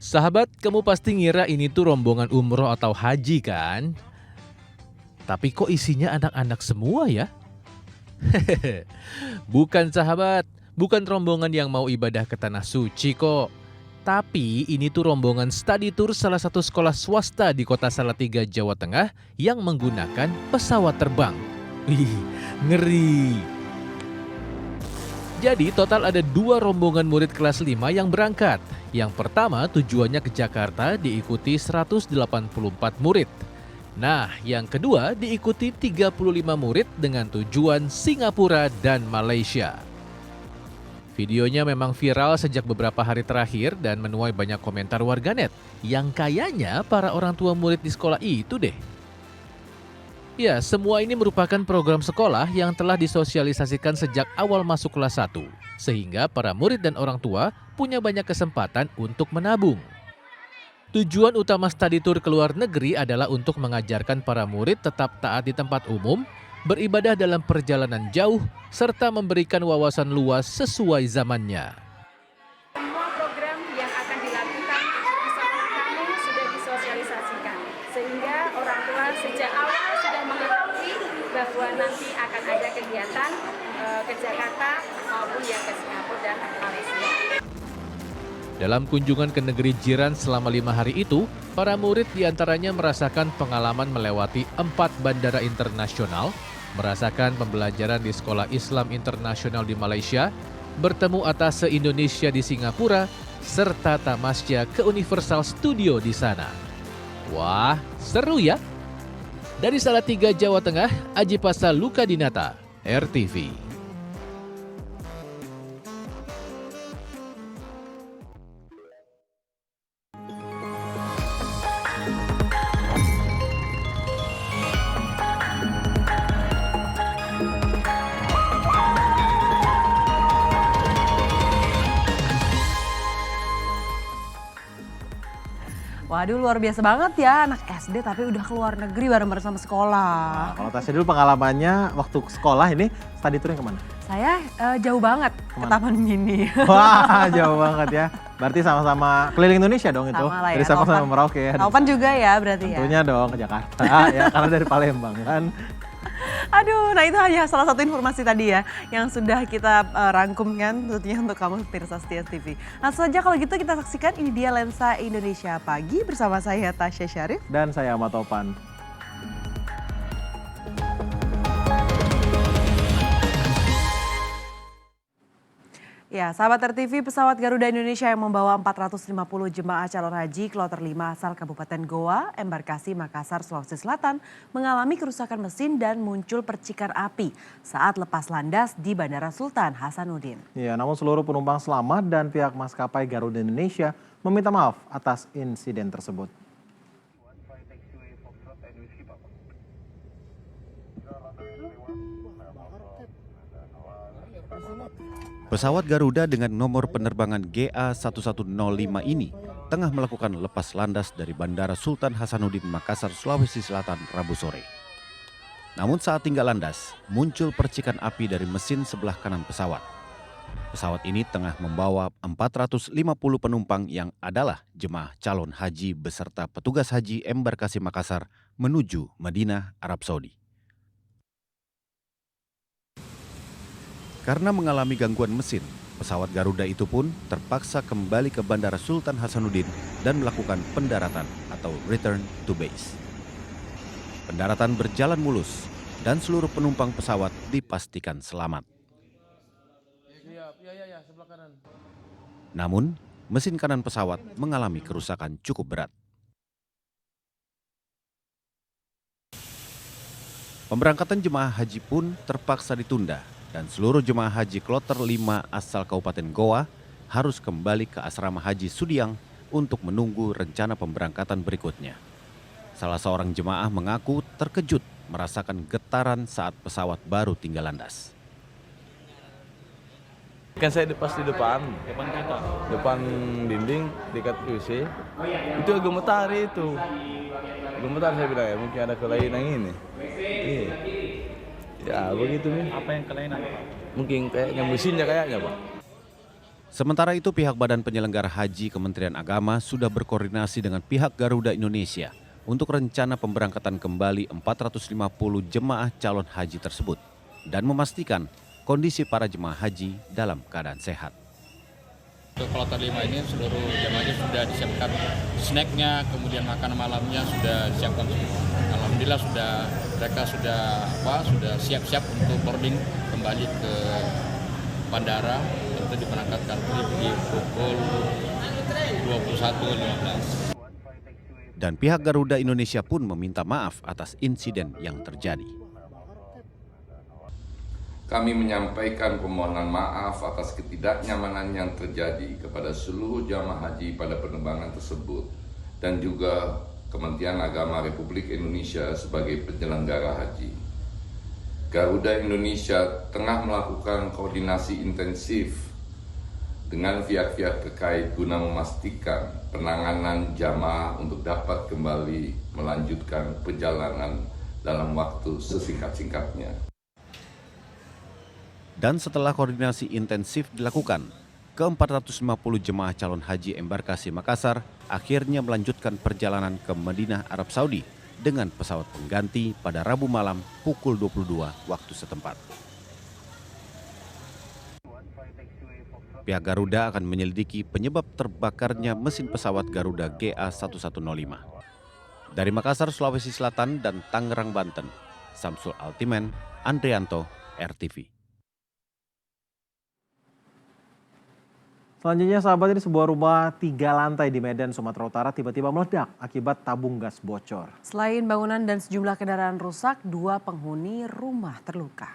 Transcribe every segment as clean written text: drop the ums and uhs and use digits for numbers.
Sahabat, kamu pasti ngira ini tuh rombongan umroh atau haji kan? Tapi kok isinya anak-anak semua ya? Bukan sahabat, bukan rombongan yang mau ibadah ke tanah suci kok. Tapi ini tuh rombongan study tour salah satu sekolah swasta di kota Salatiga, Jawa Tengah yang menggunakan pesawat terbang. Wih, ngeri. Jadi total ada 2 rombongan murid kelas 5 yang berangkat. Yang pertama tujuannya ke Jakarta diikuti 184 murid. Nah, yang kedua diikuti 35 murid dengan tujuan Singapura dan Malaysia. Videonya memang viral sejak beberapa hari terakhir dan menuai banyak komentar warganet yang kayaknya para orang tua murid di sekolah itu deh. Ya, semua ini merupakan program sekolah yang telah disosialisasikan sejak awal masuk kelas 1, sehingga para murid dan orang tua punya banyak kesempatan untuk menabung. Tujuan utama study tour ke luar negeri adalah untuk mengajarkan para murid tetap taat di tempat umum, beribadah dalam perjalanan jauh, serta memberikan wawasan luas sesuai zamannya. Semua program yang akan dilakukan di sekolah kami sudah disosialisasikan, sehingga orang tua sejak awal sudah mengetahui bahwa nanti akan ada kegiatan ke Jakarta maupun yang ke Singapura dan Malaysia. Dalam kunjungan ke negeri jiran selama 5 hari itu, para murid diantaranya merasakan pengalaman melewati 4 bandara internasional, merasakan pembelajaran di Sekolah Islam Internasional di Malaysia, bertemu atase Indonesia di Singapura, serta tamasya ke Universal Studio di sana. Wah, seru ya? Dari Salatiga, Jawa Tengah, Aji Pasal Lukadinata, RTV. Waduh, luar biasa banget ya, anak SD tapi udah keluar negeri bareng-bareng sama sekolah. Nah, kalau Tasya dulu pengalamannya waktu sekolah ini study tour yang kemana? Saya jauh banget ke Taman Mini. Wah, jauh banget ya. Berarti sama-sama keliling Indonesia dong itu. Sama lah ya, Dari Sabang sampai Taufan. Merauke ya. Taufan juga ya berarti ya? Tentunya dong ke Jakarta ya, karena dari Palembang kan. Aduh, nah itu hanya salah satu informasi tadi ya yang sudah kita rangkumkan tentunya untuk kamu pemirsa Setia TV. Langsung saja kalau gitu kita saksikan ini dia Lensa Indonesia Pagi bersama saya Tasya Syarif. Dan saya Ahmad Topan. Ya, sahabat RTV, pesawat Garuda Indonesia yang membawa 450 jemaah calon haji kloter 5 asal Kabupaten Goa, Embarkasi Makassar, Sulawesi Selatan mengalami kerusakan mesin dan muncul percikan api saat lepas landas di Bandara Sultan Hasanuddin. Ya, namun seluruh penumpang selamat dan pihak maskapai Garuda Indonesia meminta maaf atas insiden tersebut. Pesawat Garuda dengan nomor penerbangan GA1105 ini tengah melakukan lepas landas dari Bandara Sultan Hasanuddin Makassar, Sulawesi Selatan, Rabu sore. Namun saat tinggal landas, muncul percikan api dari mesin sebelah kanan pesawat. Pesawat ini tengah membawa 450 penumpang yang adalah jemaah calon haji beserta petugas haji Embarkasi Makassar menuju Madinah, Arab Saudi. Karena mengalami gangguan mesin, pesawat Garuda itu pun terpaksa kembali ke Bandara Sultan Hasanuddin dan melakukan pendaratan atau return to base. Pendaratan berjalan mulus dan seluruh penumpang pesawat dipastikan selamat. Namun, mesin kanan pesawat mengalami kerusakan cukup berat. Pemberangkatan jemaah haji pun terpaksa ditunda dan seluruh jemaah haji kloter 5 asal Kabupaten Goa harus kembali ke asrama haji Sudiang untuk menunggu rencana pemberangkatan berikutnya. Salah seorang jemaah mengaku terkejut merasakan getaran saat pesawat baru tinggal landas. Kan saya pas di depan dinding dekat WC, itu gemetar itu. Gemetar saya bilang ya, mungkin ada kelainan ini. Iya. Ya begitu nih. Apa yang kelainan? Mungkin kayaknya mesinnya kayaknya Pak. Sementara itu pihak Badan Penyelenggara Haji Kementerian Agama sudah berkoordinasi dengan pihak Garuda Indonesia untuk rencana pemberangkatan kembali 450 jemaah calon haji tersebut dan memastikan kondisi para jemaah haji dalam keadaan sehat. Untuk kloter 5 ini seluruh jemaahnya sudah disiapkan snacknya, kemudian makan malamnya sudah disiapkan semua. Alhamdulillah mereka sudah siap-siap untuk boarding kembali ke bandara untuk diberangkatkan di pukul 21.15. Dan pihak Garuda Indonesia pun meminta maaf atas insiden yang terjadi. Kami menyampaikan permohonan maaf atas ketidaknyamanan yang terjadi kepada seluruh jamaah haji pada penerbangan tersebut dan juga Kementerian Agama Republik Indonesia sebagai penyelenggara haji. Garuda Indonesia tengah melakukan koordinasi intensif dengan pihak-pihak terkait guna memastikan penanganan jamaah untuk dapat kembali melanjutkan perjalanan dalam waktu sesingkat-singkatnya. Dan setelah koordinasi intensif dilakukan, ke-450 jemaah calon haji embarkasi Makassar akhirnya melanjutkan perjalanan ke Madinah, Arab Saudi dengan pesawat pengganti pada Rabu malam pukul 22 waktu setempat. Pihak Garuda akan menyelidiki penyebab terbakarnya mesin pesawat Garuda GA1105. Dari Makassar, Sulawesi Selatan dan Tangerang, Banten, Samsul Altimen, Andrianto, RTV. Selanjutnya sahabat, ini sebuah rumah 3 lantai di Medan, Sumatera Utara tiba-tiba meledak akibat tabung gas bocor. Selain bangunan dan sejumlah kendaraan rusak, 2 penghuni rumah terluka.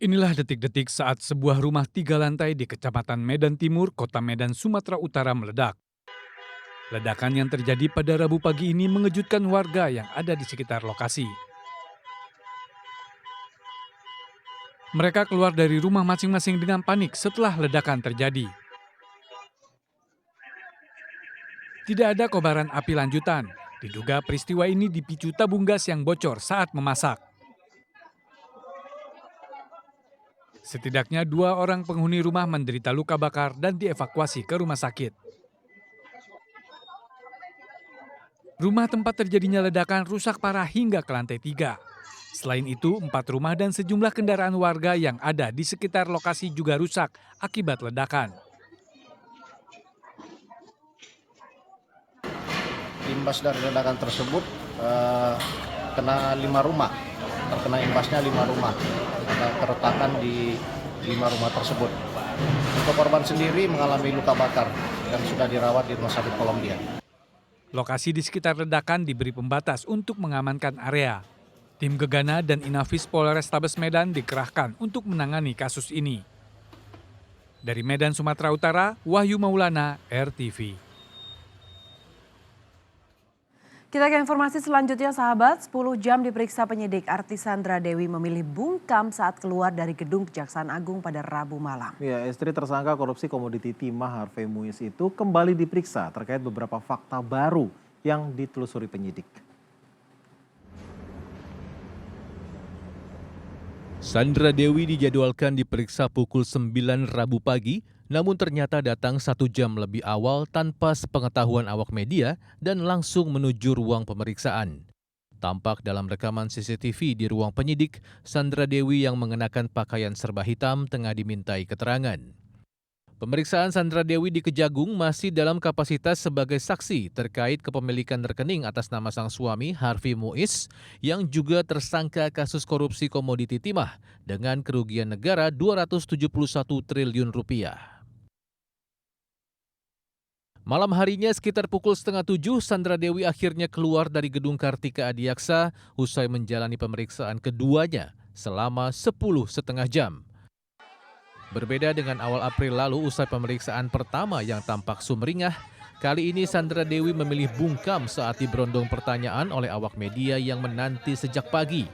Inilah detik-detik saat sebuah rumah 3 lantai di Kecamatan Medan Timur, Kota Medan, Sumatera Utara meledak. Ledakan yang terjadi pada Rabu pagi ini mengejutkan warga yang ada di sekitar lokasi. Mereka keluar dari rumah masing-masing dengan panik setelah ledakan terjadi. Tidak ada kobaran api lanjutan. Diduga peristiwa ini dipicu tabung gas yang bocor saat memasak. Setidaknya 2 orang penghuni rumah menderita luka bakar dan dievakuasi ke rumah sakit. Rumah tempat terjadinya ledakan rusak parah hingga ke lantai 3. Selain itu, 4 rumah dan sejumlah kendaraan warga yang ada di sekitar lokasi juga rusak akibat ledakan. Imbas dari ledakan tersebut kena 5 rumah, terkena imbasnya 5 rumah, ada keretakan di 5 rumah tersebut. Untuk korban sendiri mengalami luka bakar dan sudah dirawat di Rumah Sakit Kolombia. Lokasi di sekitar ledakan diberi pembatas untuk mengamankan area. Tim Gegana dan Inafis Polrestabes Medan dikerahkan untuk menangani kasus ini. Dari Medan, Sumatera Utara, Wahyu Maulana, RTV. Kita ke informasi selanjutnya sahabat, 10 jam diperiksa penyidik, artis Sandra Dewi memilih bungkam saat keluar dari gedung Kejaksaan Agung pada Rabu malam. Ya, istri tersangka korupsi komoditi timah Harvey Muiz itu kembali diperiksa terkait beberapa fakta baru yang ditelusuri penyidik. Sandra Dewi dijadwalkan diperiksa pukul 9 Rabu pagi, namun ternyata datang 1 jam lebih awal tanpa sepengetahuan awak media dan langsung menuju ruang pemeriksaan. Tampak dalam rekaman CCTV di ruang penyidik, Sandra Dewi yang mengenakan pakaian serba hitam tengah dimintai keterangan. Pemeriksaan Sandra Dewi di Kejagung masih dalam kapasitas sebagai saksi terkait kepemilikan rekening atas nama sang suami Harvey Muiz yang juga tersangka kasus korupsi komoditi timah dengan kerugian negara 271 triliun rupiah. Malam harinya sekitar pukul 6:30 Sandra Dewi akhirnya keluar dari gedung Kartika Adiaksa usai menjalani pemeriksaan keduanya selama 10,5 jam. Berbeda dengan awal April lalu usai pemeriksaan pertama yang tampak sumringah, kali ini Sandra Dewi memilih bungkam saat diberondong pertanyaan oleh awak media yang menanti sejak pagi.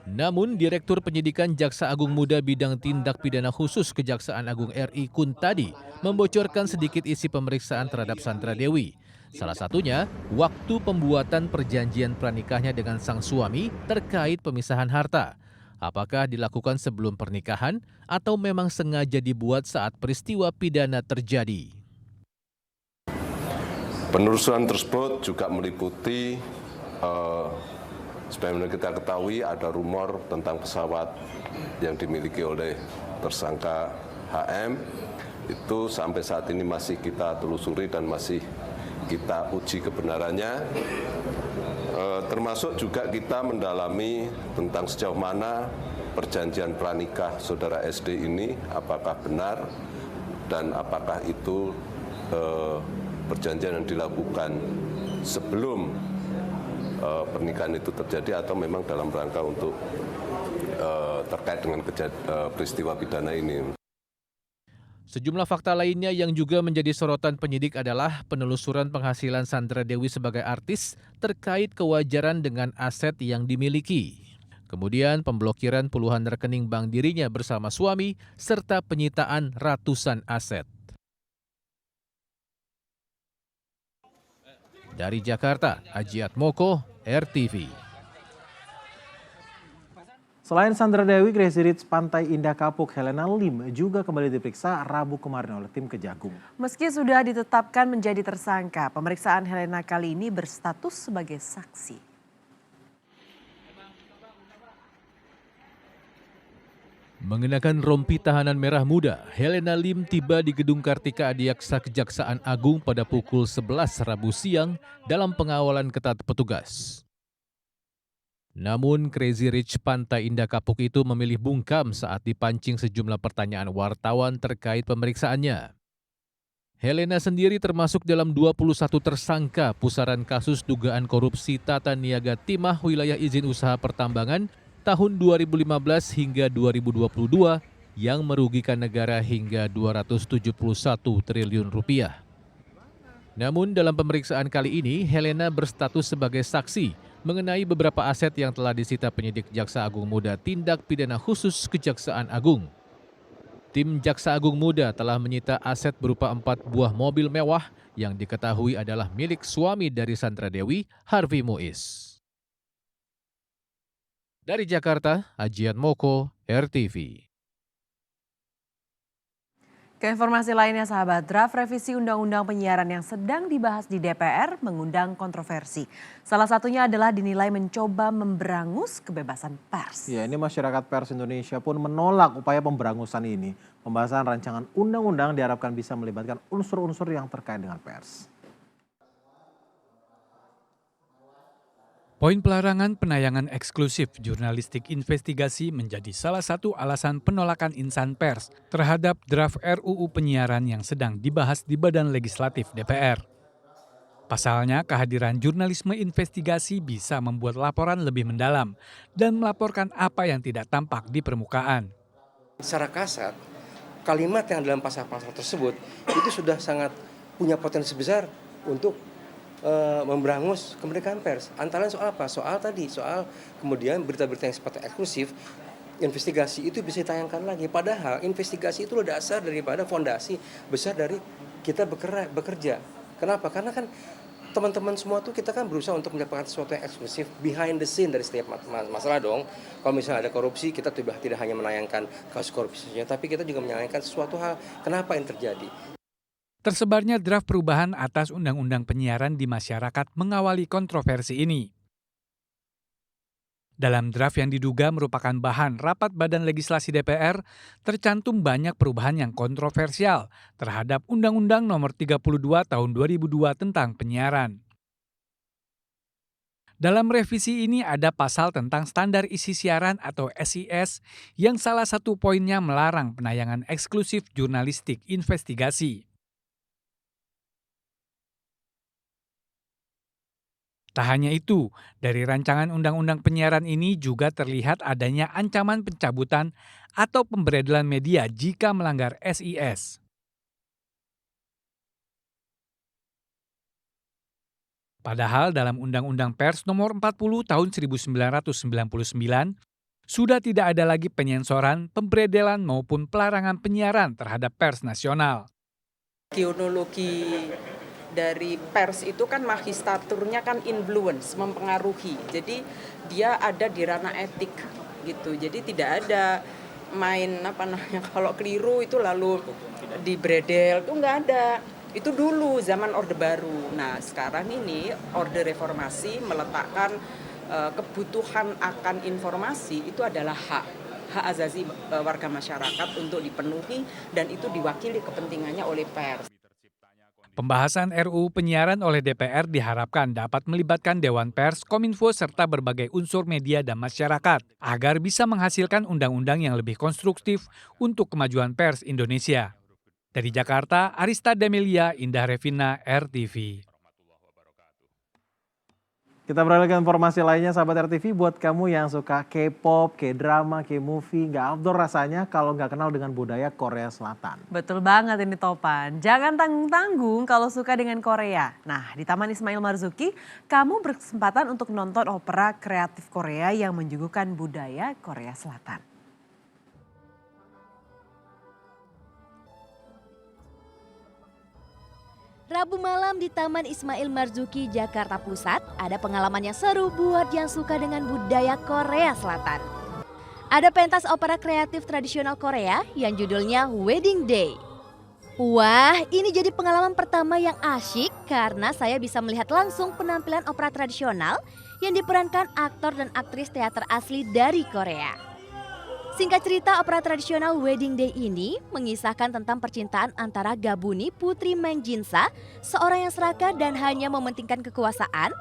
Namun, Direktur Penyidikan Jaksa Agung Muda Bidang Tindak Pidana Khusus Kejaksaan Agung RI Kuntadi membocorkan sedikit isi pemeriksaan terhadap Sandra Dewi. Salah satunya, waktu pembuatan perjanjian pranikahnya dengan sang suami terkait pemisahan harta. Apakah dilakukan sebelum pernikahan atau memang sengaja dibuat saat peristiwa pidana terjadi? Penelusuran tersebut juga meliputi, sebagaimana kita ketahui ada rumor tentang pesawat yang dimiliki oleh tersangka HM. Itu sampai saat ini masih kita telusuri dan masih kita uji kebenarannya. Termasuk juga kita mendalami tentang sejauh mana perjanjian pranikah saudara SD ini, apakah benar dan apakah itu perjanjian yang dilakukan sebelum pernikahan itu terjadi atau memang dalam rangka untuk terkait dengan peristiwa pidana ini. Sejumlah fakta lainnya yang juga menjadi sorotan penyidik adalah penelusuran penghasilan Sandra Dewi sebagai artis terkait kewajaran dengan aset yang dimiliki. Kemudian pemblokiran puluhan rekening bank dirinya bersama suami serta penyitaan ratusan aset. Dari Jakarta, Ajiat Moko, RTV. Selain Sandra Dewi, Crazy Rich Pantai Indah Kapuk Helena Lim juga kembali diperiksa Rabu kemarin oleh tim Kejagung. Meski sudah ditetapkan menjadi tersangka, pemeriksaan Helena kali ini berstatus sebagai saksi. Mengenakan rompi tahanan merah muda, Helena Lim tiba di Gedung Kartika Adiaksa Kejaksaan Agung pada pukul 11 Rabu siang dalam pengawalan ketat petugas. Namun Crazy Rich Pantai Indah Kapuk itu memilih bungkam saat dipancing sejumlah pertanyaan wartawan terkait pemeriksaannya. Helena sendiri termasuk dalam 21 tersangka pusaran kasus dugaan korupsi tata niaga timah wilayah izin usaha pertambangan tahun 2015 hingga 2022 yang merugikan negara hingga 271 triliun rupiah. Namun dalam pemeriksaan kali ini, Helena berstatus sebagai saksi mengenai beberapa aset yang telah disita penyidik Jaksa Agung Muda Tindak Pidana Khusus Kejaksaan Agung. Tim Jaksa Agung Muda telah menyita aset berupa 4 buah mobil mewah yang diketahui adalah milik suami dari Sandra Dewi, Harvey Muiz. Dari Jakarta, Ajiat Moko, RTV. Ke informasi lainnya sahabat, draft revisi Undang-Undang Penyiaran yang sedang dibahas di DPR mengundang kontroversi. Salah satunya adalah dinilai mencoba memberangus kebebasan pers. Ya, ini masyarakat pers Indonesia pun menolak upaya pemberangusan ini. Pembahasan rancangan undang-undang diharapkan bisa melibatkan unsur-unsur yang terkait dengan pers. Poin pelarangan penayangan eksklusif jurnalistik investigasi menjadi salah satu alasan penolakan insan pers terhadap draft RUU penyiaran yang sedang dibahas di Badan Legislatif DPR. Pasalnya, kehadiran jurnalisme investigasi bisa membuat laporan lebih mendalam dan melaporkan apa yang tidak tampak di permukaan. Secara kasat, kalimat yang dalam pasal-pasal tersebut itu sudah sangat punya potensi besar untuk memberangus kemerdekaan pers. Antara lain soal apa? Soal kemudian berita-berita yang sifatnya eksklusif, investigasi itu bisa ditayangkan lagi. Padahal investigasi itu dasar daripada fondasi besar dari kita bekerja. Kenapa? Karena kan teman-teman semua tuh kita kan berusaha untuk mendapatkan sesuatu yang eksklusif behind the scene dari setiap masalah dong. Kalau misalnya ada korupsi, kita tidak hanya menayangkan kasus korupsinya, tapi kita juga menayangkan sesuatu hal kenapa yang terjadi. Tersebarnya draft perubahan atas Undang-Undang Penyiaran di masyarakat mengawali kontroversi ini. Dalam draft yang diduga merupakan bahan rapat Badan Legislasi DPR, tercantum banyak perubahan yang kontroversial terhadap Undang-Undang Nomor 32 Tahun 2002 tentang penyiaran. Dalam revisi ini ada pasal tentang standar isi siaran atau SIS yang salah satu poinnya melarang penayangan eksklusif jurnalistik investigasi. Tak hanya itu, dari rancangan Undang-Undang Penyiaran ini juga terlihat adanya ancaman pencabutan atau pemberedelan media jika melanggar SIS. Padahal dalam Undang-Undang Pers Nomor 40 Tahun 1999 sudah tidak ada lagi penyensoran, pemberedelan maupun pelarangan penyiaran terhadap pers nasional. Kronologi dari pers itu kan magistraturnya kan influence, mempengaruhi. Jadi dia ada di ranah etik. gitu. Jadi tidak ada main kalau keliru itu lalu dibredel, itu nggak ada. Itu dulu zaman Orde Baru. Nah sekarang ini Orde Reformasi meletakkan kebutuhan akan informasi itu adalah hak azazi warga masyarakat untuk dipenuhi dan itu diwakili kepentingannya oleh pers. Pembahasan RUU penyiaran oleh DPR diharapkan dapat melibatkan Dewan Pers, Kominfo, serta berbagai unsur media dan masyarakat agar bisa menghasilkan undang-undang yang lebih konstruktif untuk kemajuan pers Indonesia. Dari Jakarta, Arista Demelia, Indah Revina, RTV. Kita beralih ke informasi lainnya, sahabat RTV. Buat kamu yang suka K-pop, K-drama, K-movie, nggak outdoor rasanya kalau nggak kenal dengan budaya Korea Selatan. Betul banget ini Topan. Jangan tanggung-tanggung kalau suka dengan Korea. Nah, di Taman Ismail Marzuki, kamu berkesempatan untuk nonton opera kreatif Korea yang menyuguhkan budaya Korea Selatan. Rabu malam di Taman Ismail Marzuki, Jakarta Pusat, ada pengalaman yang seru buat yang suka dengan budaya Korea Selatan. Ada pentas opera kreatif tradisional Korea yang judulnya Wedding Day. Wah, ini jadi pengalaman pertama yang asyik karena saya bisa melihat langsung penampilan opera tradisional yang diperankan aktor dan aktris teater asli dari Korea. Singkat cerita, opera tradisional Wedding Day ini mengisahkan tentang percintaan antara Gabuni Putri Meng Jinsa, seorang yang serakah dan hanya mementingkan kekuasaan,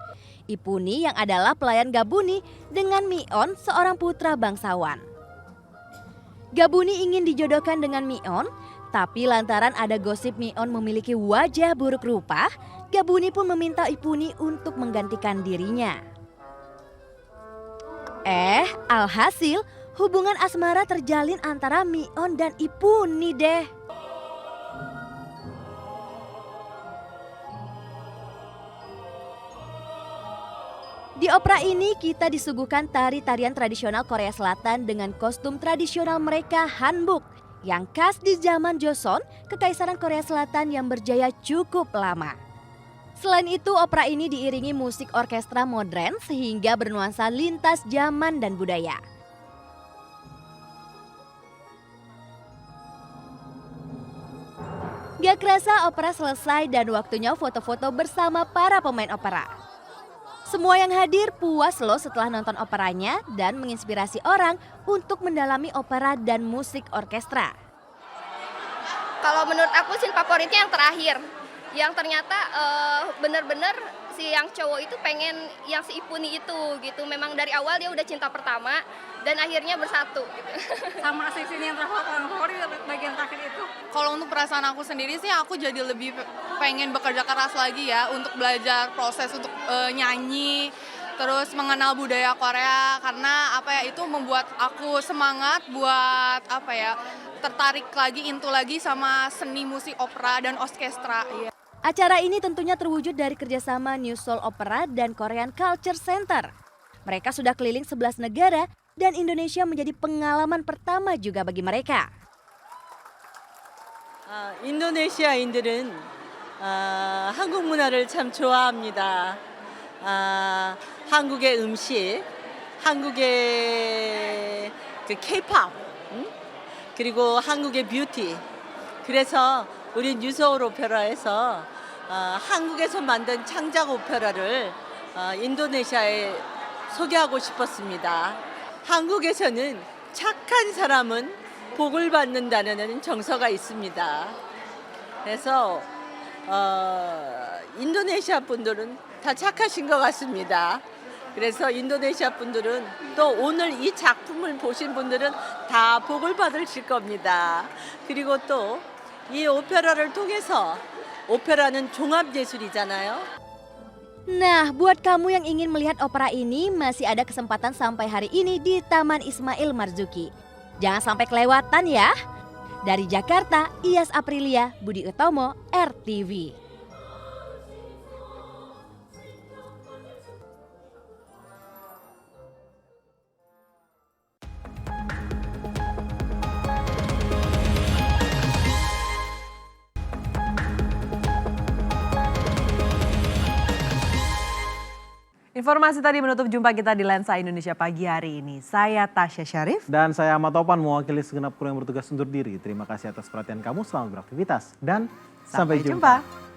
Ipuni yang adalah pelayan Gabuni dengan Mion, seorang putra bangsawan. Gabuni ingin dijodohkan dengan Mion, tapi lantaran ada gosip Mion memiliki wajah buruk rupa, Gabuni pun meminta Ipuni untuk menggantikan dirinya. Alhasil hubungan asmara terjalin antara Mion dan Ipuni deh. Di opera ini kita disuguhkan tari-tarian tradisional Korea Selatan dengan kostum tradisional mereka Hanbok yang khas di zaman Joseon, Kekaisaran Korea Selatan yang berjaya cukup lama. Selain itu, opera ini diiringi musik orkestra modern sehingga bernuansa lintas zaman dan budaya. Gak kerasa opera selesai dan waktunya foto-foto bersama para pemain opera. Semua yang hadir puas loh setelah nonton operanya dan menginspirasi orang untuk mendalami opera dan musik orkestra. Kalau menurut aku scene favoritnya yang terakhir, yang ternyata bener-bener si yang cowok itu pengen yang si Ipuni itu gitu. Memang dari awal dia udah cinta pertama dan akhirnya bersatu gitu. Sama scene yang favorit bagian terakhir itu. Kalau untuk perasaan aku sendiri sih aku jadi lebih pengen bekerja keras lagi ya untuk belajar proses untuk nyanyi, terus mengenal budaya Korea karena itu membuat aku semangat buat tertarik lagi sama seni musik opera dan orkestra. Acara ini tentunya terwujud dari kerjasama New Seoul Opera dan Korean Culture Center. Mereka sudah keliling 11 negara dan Indonesia menjadi pengalaman pertama juga bagi mereka. 인도네시아인들은 한국 문화를 참 좋아합니다. 한국의 음식, 한국의 K-pop, 그리고 한국의 뷰티. 그래서 우리 뉴서울 오페라에서 한국에서 만든 창작 오페라를 인도네시아에 소개하고 싶었습니다. 한국에서는 착한 사람은 복을 받는다는 정서가 있습니다. 그래서 인도네시아 분들은 다 착하신 것 같습니다. 그래서 인도네시아 분들은 또 오늘 이 작품을 보신 분들은 다 복을 받으실 겁니다. 그리고 또 이 오페라를 통해서 오페라는 종합예술이잖아요. Nah, buat kamu yang ingin melihat opera ini masih ada kesempatan sampai hari ini di Taman Ismail Marzuki. Jangan sampai kelewatan ya. Dari Jakarta, Iyas Aprilia, Budi Utomo, RTV. Informasi tadi menutup jumpa kita di Lensa Indonesia pagi hari ini. Saya Tasya Syarif. Dan saya Ahmad Topan mewakili segenap kru yang bertugas undur diri. Terima kasih atas perhatian kamu, selamat beraktivitas. Dan sampai jumpa.